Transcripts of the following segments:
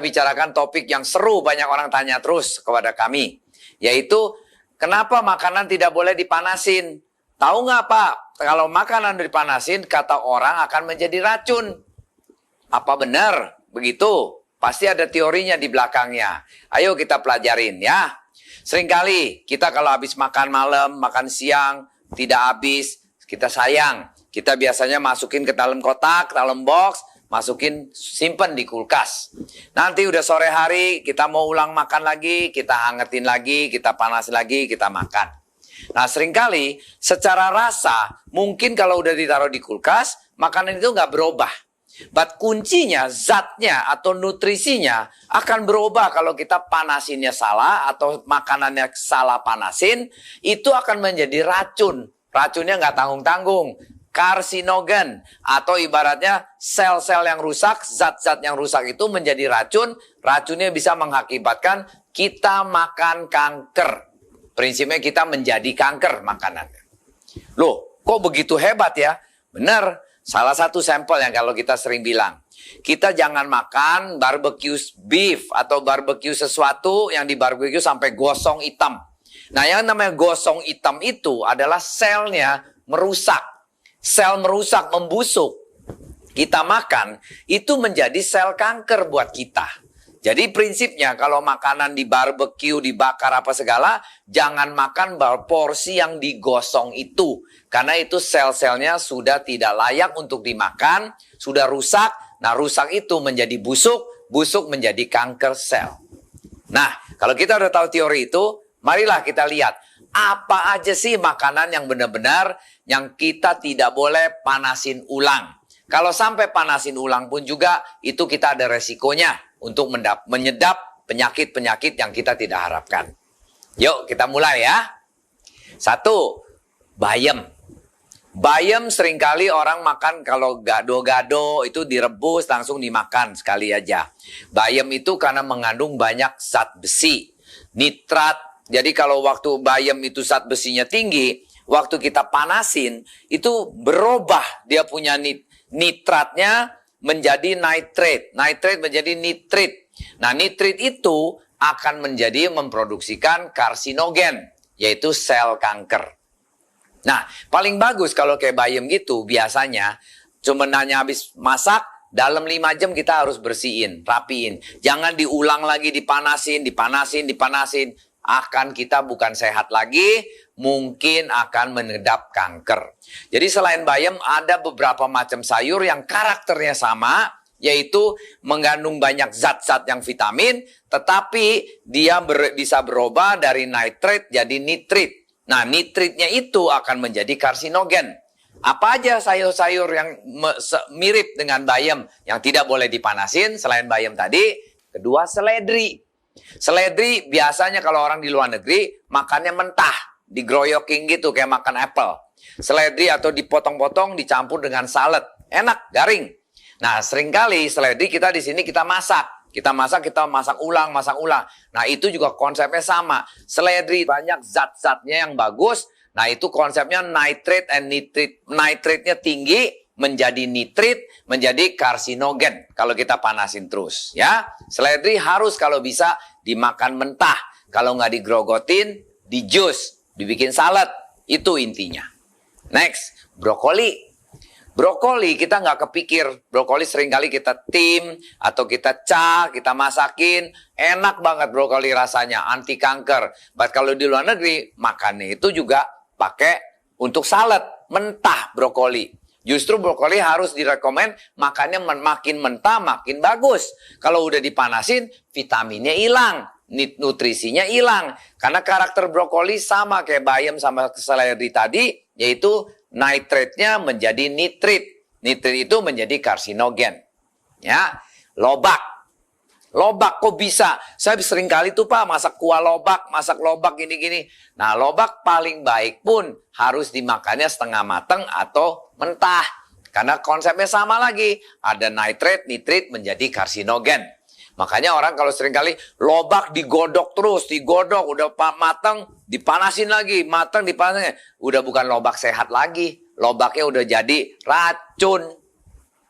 bicarakan topik yang seru, banyak orang tanya terus kepada kami, yaitu kenapa makanan tidak boleh dipanasin? Tahu nggak Pak, kalau makanan dipanasin kata orang akan menjadi racun. Apa benar begitu? Pasti ada teorinya di belakangnya. Ayo kita pelajarin ya. Seringkali kita kalau habis makan malam, makan siang, tidak habis, kita sayang. Kita biasanya masukin ke dalam kotak, dalam box, masukin, simpen di kulkas. Nanti udah sore hari, kita mau ulang makan lagi, kita hangetin lagi, kita panas lagi, kita makan. Nah seringkali secara rasa, mungkin kalau udah ditaruh di kulkas, makanan itu nggak berubah. But kuncinya, zatnya atau nutrisinya akan berubah kalau kita panasinnya salah atau makanannya salah panasin, itu akan menjadi racun. Racunnya nggak tanggung-tanggung. Karsinogen atau ibaratnya sel-sel yang rusak, zat-zat yang rusak itu menjadi racun. Racunnya bisa mengakibatkan kita makan kanker. Prinsipnya kita menjadi kanker makanannya. Loh, kok begitu hebat ya? Benar. Salah satu sampel yang kalau kita sering bilang, kita jangan makan barbecue beef atau barbecue sesuatu yang di barbecue sampai gosong hitam. Nah, yang namanya gosong hitam itu adalah selnya merusak. Sel merusak, membusuk. Kita makan, itu menjadi sel kanker buat kita. Jadi prinsipnya kalau makanan di barbecue, dibakar apa segala, jangan makan porsi yang digosong itu. Karena itu sel-selnya sudah tidak layak untuk dimakan, sudah rusak. Nah rusak itu menjadi busuk, busuk menjadi kanker sel. Nah kalau kita udah tahu teori itu, marilah kita lihat. Apa aja sih makanan yang benar-benar yang kita tidak boleh panasin ulang. Kalau sampai panasin ulang pun juga, itu kita ada resikonya untuk menyedap penyakit-penyakit yang kita tidak harapkan. Yuk kita mulai ya. 1, bayam. Bayam seringkali orang makan kalau gado-gado itu direbus langsung dimakan sekali aja. Bayam itu karena mengandung banyak zat besi, nitrat. Jadi kalau waktu bayam itu zat besinya tinggi, waktu kita panasin itu berubah dia punya nitratnya menjadi nitrate. Nitrate menjadi nitrit. Nah nitrit itu akan menjadi memproduksikan karsinogen, yaitu sel kanker. Nah paling bagus kalau kayak bayam gitu biasanya cuma hanya habis masak, dalam 5 jam kita harus bersihin, rapiin. Jangan diulang lagi dipanasin. Akan kita bukan sehat lagi, mungkin akan menedap kanker. Jadi selain bayam ada beberapa macam sayur yang karakternya sama, yaitu mengandung banyak zat-zat yang vitamin, tetapi dia bisa berubah dari nitrate jadi nitrit. Nah nitritnya itu akan menjadi karsinogen. Apa aja sayur-sayur yang mirip dengan bayam yang tidak boleh dipanasin selain bayam tadi? Kedua, seledri. Seledri biasanya kalau orang di luar negeri makannya mentah, digroyoking gitu kayak makan apple. Seledri atau dipotong-potong dicampur dengan salad, enak, garing. Nah, seringkali seledri kita di sini kita masak. Kita masak ulang. Nah, itu juga konsepnya sama. Seledri banyak zat-zatnya yang bagus. Nah, itu konsepnya nitrate and nitrit. Nitrate-nya tinggi menjadi nitrit, menjadi karsinogen kalau kita panasin terus ya. Seledri harus kalau bisa dimakan mentah, kalau nggak digrogotin, di jus, dibikin salad, itu intinya. Next, brokoli. Brokoli kita nggak kepikir, brokoli seringkali kita tim atau kita kita masakin, enak banget brokoli rasanya, anti kanker. But kalau di luar negeri makannya itu juga pakai untuk salad, mentah brokoli. Justru brokoli harus direkomend makannya makin mentah makin bagus. Kalau udah dipanasin vitaminnya hilang, nutrisinya hilang. Karena karakter brokoli sama kayak bayam sama seledri tadi, yaitu nitrate-nya menjadi nitrit. Nitrit itu menjadi karsinogen. Ya, lobak. Lobak kok bisa? Saya sering kali tuh Pak masak kuah lobak, masak lobak gini-gini. Nah lobak paling baik pun harus dimakannya setengah matang atau mentah. Karena konsepnya sama lagi. Ada nitrate, nitrit menjadi karsinogen. Makanya orang kalau sering kali lobak digodok terus, digodok udah matang, dipanasin lagi, matang dipanasin. Udah bukan lobak sehat lagi. Lobaknya udah jadi racun.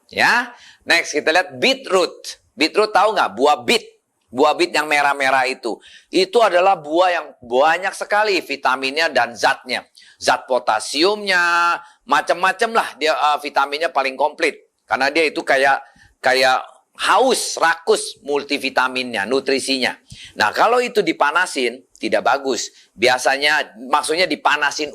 Ya, next kita lihat beetroot. Beetroot tahu nggak? Buah beet. Buah beet yang merah-merah itu. Itu adalah buah yang banyak sekali vitaminnya dan zatnya. Zat potasiumnya, macam-macam lah. Dia vitaminnya paling komplit. Karena dia itu kayak haus, rakus multivitaminnya, nutrisinya. Nah, kalau itu dipanasin, tidak bagus. Biasanya, maksudnya dipanasin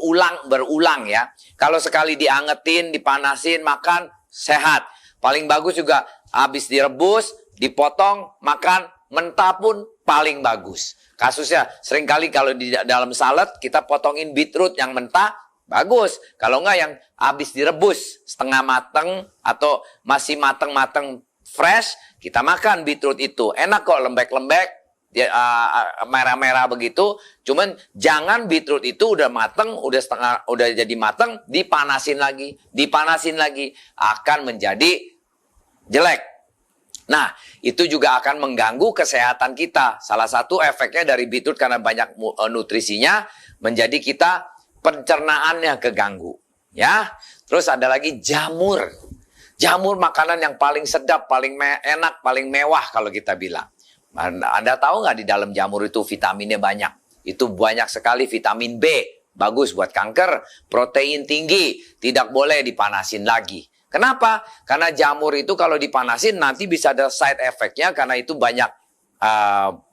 berulang ya. Kalau sekali diangetin, dipanasin, makan, sehat. Paling bagus juga, habis direbus, dipotong, makan, mentah pun paling bagus. Kasusnya, seringkali kalau di dalam salad, kita potongin beetroot yang mentah, bagus. Kalau enggak yang habis direbus, setengah mateng, atau masih mateng-mateng, fresh, kita makan beetroot itu. Enak kok, lembek-lembek, merah-merah begitu. Cuman jangan beetroot itu udah mateng, udah jadi mateng, dipanasin lagi, akan menjadi jelek. Nah, itu juga akan mengganggu kesehatan kita. Salah satu efeknya dari beetroot karena banyak nutrisinya, menjadi kita pencernaannya keganggu. Ya, terus ada lagi jamur. Jamur makanan yang paling sedap, paling enak, paling mewah kalau kita bilang. Anda tahu nggak di dalam jamur itu vitaminnya banyak? Itu banyak sekali vitamin B. Bagus buat kanker, protein tinggi, tidak boleh dipanasin lagi. Kenapa? Karena jamur itu kalau dipanasin nanti bisa ada side effect-nya karena itu banyak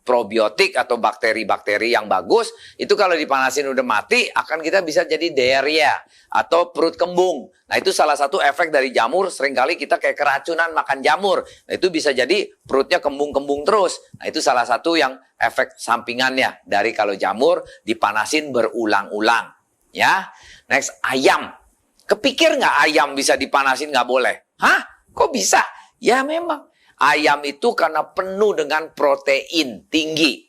probiotik atau bakteri-bakteri yang bagus. Itu kalau dipanasin udah mati, akan kita bisa jadi diarrhea atau perut kembung. Nah, itu salah satu efek dari jamur. Seringkali kita kayak keracunan makan jamur. Nah, itu bisa jadi perutnya kembung-kembung terus. Nah, itu salah satu yang efek sampingannya dari kalau jamur dipanasin berulang-ulang. Ya, next, ayam. Kepikir nggak ayam bisa dipanasin nggak boleh? Hah? Kok bisa? Ya memang. Ayam itu karena penuh dengan protein tinggi.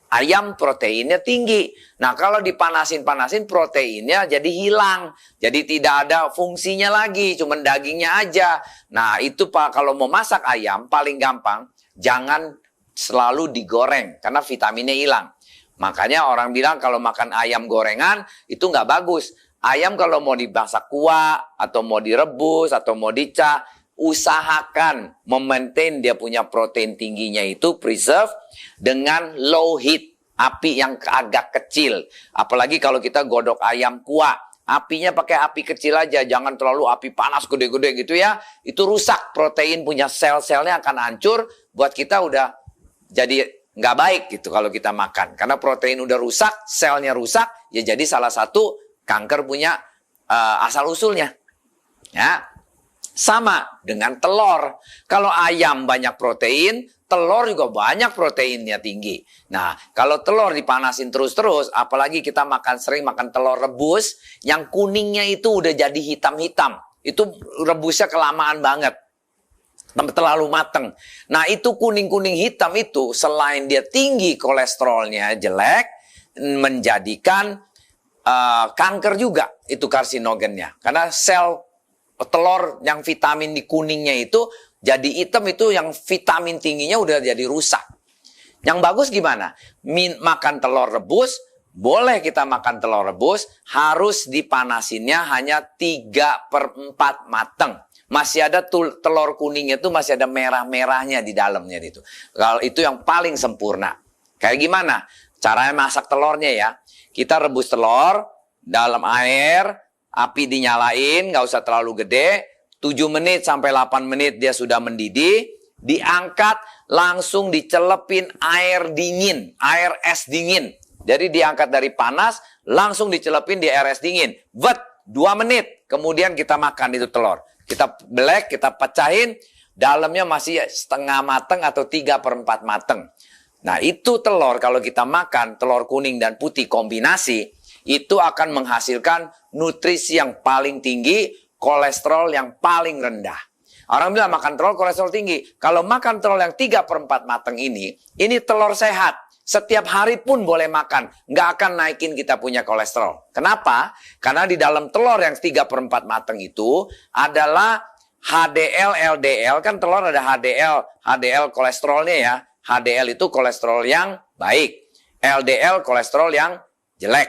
Ayam proteinnya tinggi. Nah, kalau dipanasin-panasin proteinnya jadi hilang. Jadi tidak ada fungsinya lagi, cuma dagingnya aja. Nah, itu Pak, kalau mau masak ayam paling gampang, jangan selalu digoreng karena vitaminnya hilang. Makanya orang bilang kalau makan ayam gorengan itu nggak bagus. Ayam kalau mau dimasak kuah, atau mau direbus, atau mau dicah, usahakan memaintain dia punya protein tingginya itu preserve dengan low heat, api yang agak kecil. Apalagi kalau kita godok ayam kuah, apinya pakai api kecil aja, jangan terlalu api panas gede-gede gitu ya. Itu rusak, protein punya sel-selnya akan hancur, buat kita udah jadi nggak baik gitu kalau kita makan. Karena protein udah rusak, selnya rusak, ya jadi salah satu kanker punya asal-usulnya. Ya. Sama dengan telur. Kalau ayam banyak protein, telur juga banyak proteinnya tinggi. Nah, kalau telur dipanasin terus-terus, apalagi kita sering makan telur rebus, yang kuningnya itu udah jadi hitam-hitam. Itu rebusnya kelamaan banget. Terlalu mateng. Nah, itu kuning-kuning hitam itu, selain dia tinggi kolesterolnya jelek, menjadikan kanker juga. Itu karsinogennya. Karena sel telur yang vitamin di kuningnya itu jadi hitam, itu yang vitamin tingginya udah jadi rusak. Yang bagus gimana? Makan telur rebus, boleh kita makan telur rebus, harus dipanasinnya hanya 3/4 mateng. Masih ada telur kuningnya itu masih ada merah-merahnya di dalamnya itu. Kalau itu yang paling sempurna. Kayak gimana? Caranya masak telurnya ya. Kita rebus telur dalam air, api dinyalain, nggak usah terlalu gede. 7 menit sampai 8 menit dia sudah mendidih. Diangkat, langsung dicelepin air dingin, air es dingin. Jadi diangkat dari panas, langsung dicelepin di air es dingin. 2 menit, kemudian kita makan itu telur. Kita belek, kita pecahin, dalamnya masih setengah mateng atau 3/4 mateng. Nah, itu telur kalau kita makan, telur kuning dan putih kombinasi, itu akan menghasilkan nutrisi yang paling tinggi, kolesterol yang paling rendah. Orang bilang makan telur kolesterol tinggi. Kalau makan telur yang 3/4 mateng ini telur sehat. Setiap hari pun boleh makan. Nggak akan naikin kita punya kolesterol. Kenapa? Karena di dalam telur yang 3/4 mateng itu adalah HDL, LDL. Kan telur ada HDL kolesterolnya ya. HDL itu kolesterol yang baik. LDL kolesterol yang jelek.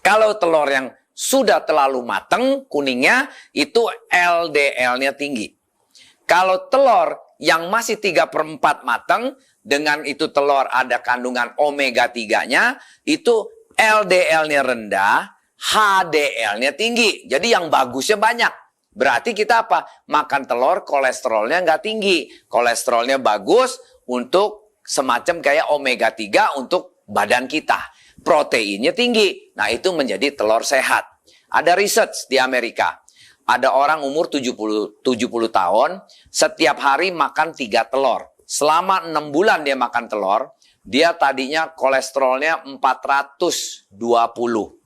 Kalau telur yang sudah terlalu mateng kuningnya, itu LDL-nya tinggi. Kalau telur yang masih 3/4 matang, dengan itu telur ada kandungan omega 3-nya, itu LDL-nya rendah, HDL-nya tinggi. Jadi yang bagusnya banyak. Berarti kita apa? Makan telur, kolesterolnya nggak tinggi. Kolesterolnya bagus untuk semacam kayak omega 3 untuk badan kita. Proteinnya tinggi. Nah, itu menjadi telur sehat. Ada research di Amerika. Ada orang umur 70 tahun, setiap hari makan 3 telur. Selama 6 bulan dia makan telur, dia tadinya kolesterolnya 420.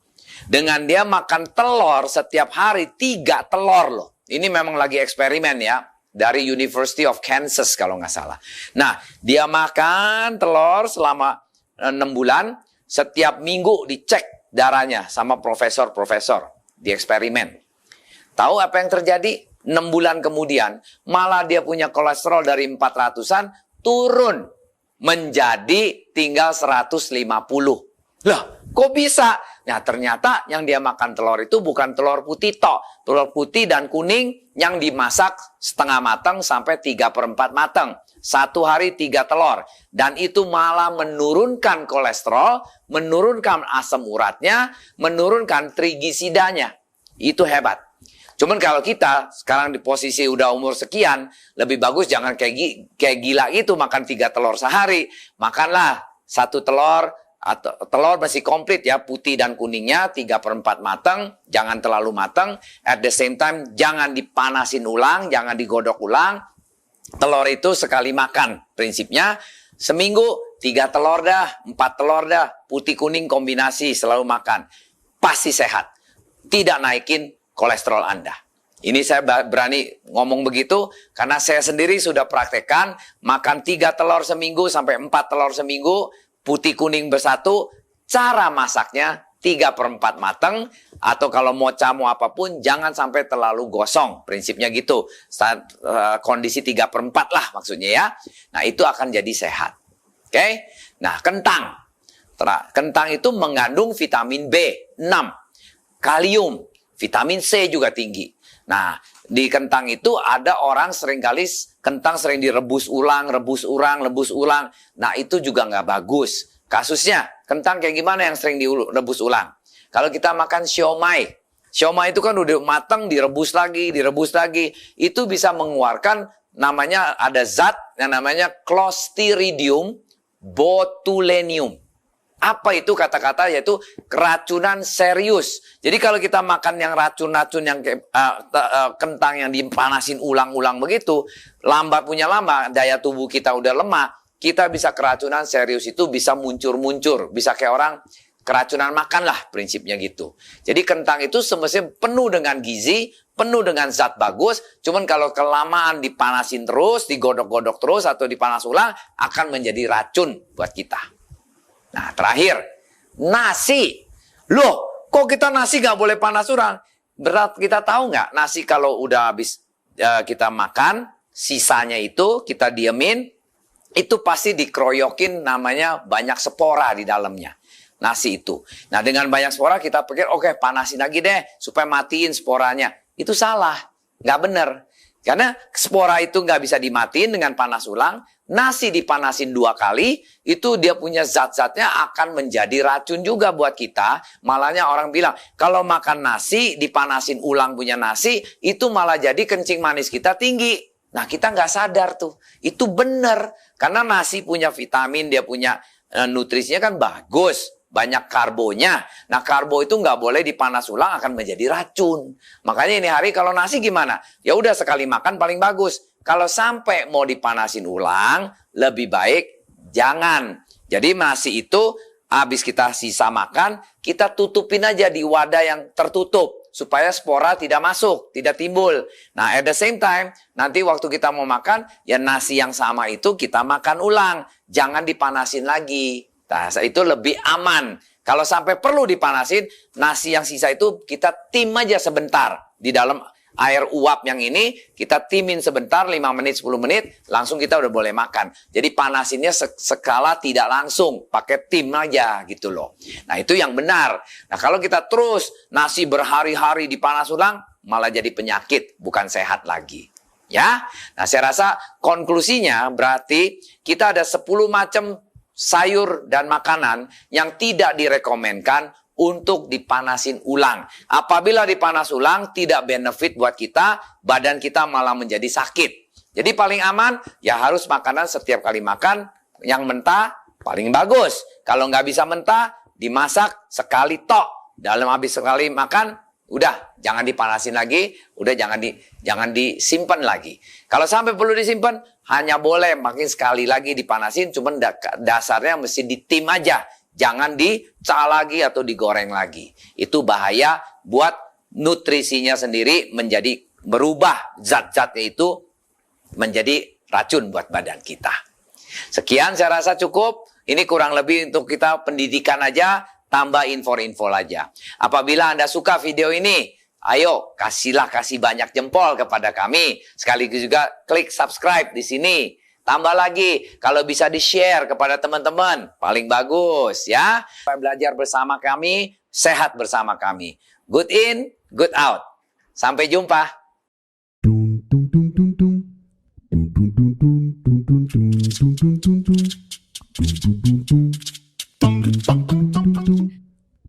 Dengan dia makan telur setiap hari 3 telur loh. Ini memang lagi eksperimen ya. Dari University of Kansas kalau nggak salah. Nah, dia makan telur selama 6 bulan. Setiap minggu dicek darahnya sama profesor-profesor di eksperimen. Tahu apa yang terjadi? 6 bulan kemudian malah dia punya kolesterol dari 400-an turun menjadi tinggal 150. Lah, kok bisa? Nah, ternyata yang dia makan telur itu bukan telur putih tok. Telur putih dan kuning yang dimasak setengah matang sampai 3/4 matang. 1 hari 3 telur. Dan itu malah menurunkan kolesterol, menurunkan asam uratnya, menurunkan trigliseridanya. Itu hebat. Cuman kalau kita sekarang di posisi udah umur sekian, lebih bagus jangan kayak gila gitu makan 3 telur sehari. Makanlah 1 telur, atau telur masih komplit ya, putih dan kuningnya 3/4 matang, jangan terlalu matang. At the same time jangan dipanasin ulang, jangan digodok ulang. Telur itu sekali makan, prinsipnya seminggu 3 telur dah, 4 telur dah, putih kuning kombinasi selalu makan. Pasti sehat, tidak naikin kolesterol Anda. Ini saya berani ngomong begitu karena saya sendiri sudah praktekkan makan 3 telur seminggu sampai 4 telur seminggu. Putih kuning bersatu, cara masaknya 3/4 matang, atau kalau mau camu apapun, jangan sampai terlalu gosong. Prinsipnya gitu, kondisi 3/4 lah maksudnya ya. Nah, itu akan jadi sehat. Oke? Nah, kentang. Kentang itu mengandung vitamin B6, kalium, vitamin C juga tinggi. Nah, di kentang itu ada orang seringkali kentang sering direbus ulang, rebus ulang. Nah, itu juga nggak bagus. Kasusnya, kentang kayak gimana yang sering direbus ulang? Kalau kita makan siomay itu kan udah matang, direbus lagi. Itu bisa mengeluarkan namanya, ada zat yang namanya Clostridium botulinum. Apa itu kata-kata? Yaitu keracunan serius. Jadi kalau kita makan yang racun-racun yang kentang yang dipanasin ulang-ulang begitu, lambat daya tubuh kita udah lemah, kita bisa keracunan serius, itu bisa muncur-muncur, bisa kayak orang keracunan makan lah, prinsipnya gitu. Jadi kentang itu semestinya penuh dengan gizi, penuh dengan zat bagus, cuman kalau kelamaan dipanasin terus, digodok-godok terus atau dipanas ulang, akan menjadi racun buat kita. Nah, terakhir, nasi. Loh, kok kita nasi nggak boleh panas ulang? Berat, kita tahu nggak? Nasi kalau udah habis kita makan, sisanya itu kita diemin, itu pasti dikeroyokin, namanya banyak spora di dalamnya. Nasi itu. Nah, dengan banyak spora kita pikir, oke, panasin lagi deh, supaya matiin sporanya. Itu salah, nggak bener. Karena spora itu nggak bisa dimatiin dengan panas ulang. Nasi dipanasin 2 kali, itu dia punya zat-zatnya akan menjadi racun juga buat kita. Malahnya orang bilang, kalau makan nasi, dipanasin ulang punya nasi, itu malah jadi kencing manis kita tinggi. Nah, kita nggak sadar tuh. Itu benar. Karena nasi punya vitamin, dia punya nutrisinya kan bagus. Banyak karbonya. Nah, karbo itu nggak boleh dipanas ulang, akan menjadi racun. Makanya ini hari kalau nasi gimana? Ya udah sekali makan paling bagus. Kalau sampai mau dipanasin ulang, lebih baik jangan. Jadi nasi itu habis kita sisa makan, kita tutupin aja di wadah yang tertutup. Supaya spora tidak masuk, tidak timbul. Nah, at the same time, nanti waktu kita mau makan, ya nasi yang sama itu kita makan ulang. Jangan dipanasin lagi. Nah, itu lebih aman. Kalau sampai perlu dipanasin, nasi yang sisa itu kita tim aja sebentar. Di dalam air uap yang ini, kita timin sebentar, 5 menit, 10 menit, langsung kita udah boleh makan. Jadi panasinnya skala tidak langsung, pakai tim aja gitu loh. Nah, itu yang benar. Nah, kalau kita terus nasi berhari-hari dipanas ulang, malah jadi penyakit, bukan sehat lagi. Ya, nah saya rasa konklusinya berarti kita ada 10 macam sayur dan makanan yang tidak direkomendkan untuk dipanasin ulang. Apabila dipanas ulang tidak benefit buat kita, badan kita malah menjadi sakit. Jadi paling aman ya harus makanan setiap kali makan yang mentah paling bagus. Kalau nggak bisa mentah, dimasak sekali tok. Dalam habis sekali makan, udah jangan dipanasin lagi, udah jangan disimpan lagi. Kalau sampai perlu disimpan, hanya boleh makin sekali lagi dipanasin, cuman dasarnya mesti ditim aja. Jangan dicah lagi atau digoreng lagi. Itu bahaya buat nutrisinya sendiri menjadi berubah, zat-zatnya itu menjadi racun buat badan kita. Sekian saya rasa cukup. Ini kurang lebih untuk kita pendidikan aja, tambah info-info aja. Apabila Anda suka video ini, ayo kasih banyak jempol kepada kami. Sekaligus juga klik subscribe di sini. Tambah lagi, kalau bisa di-share kepada teman-teman, paling bagus ya. Belajar bersama kami, sehat bersama kami. Good in, good out. Sampai jumpa. Tung tung tung tung tung tung tung tung tung tung tung tung tung tung tung.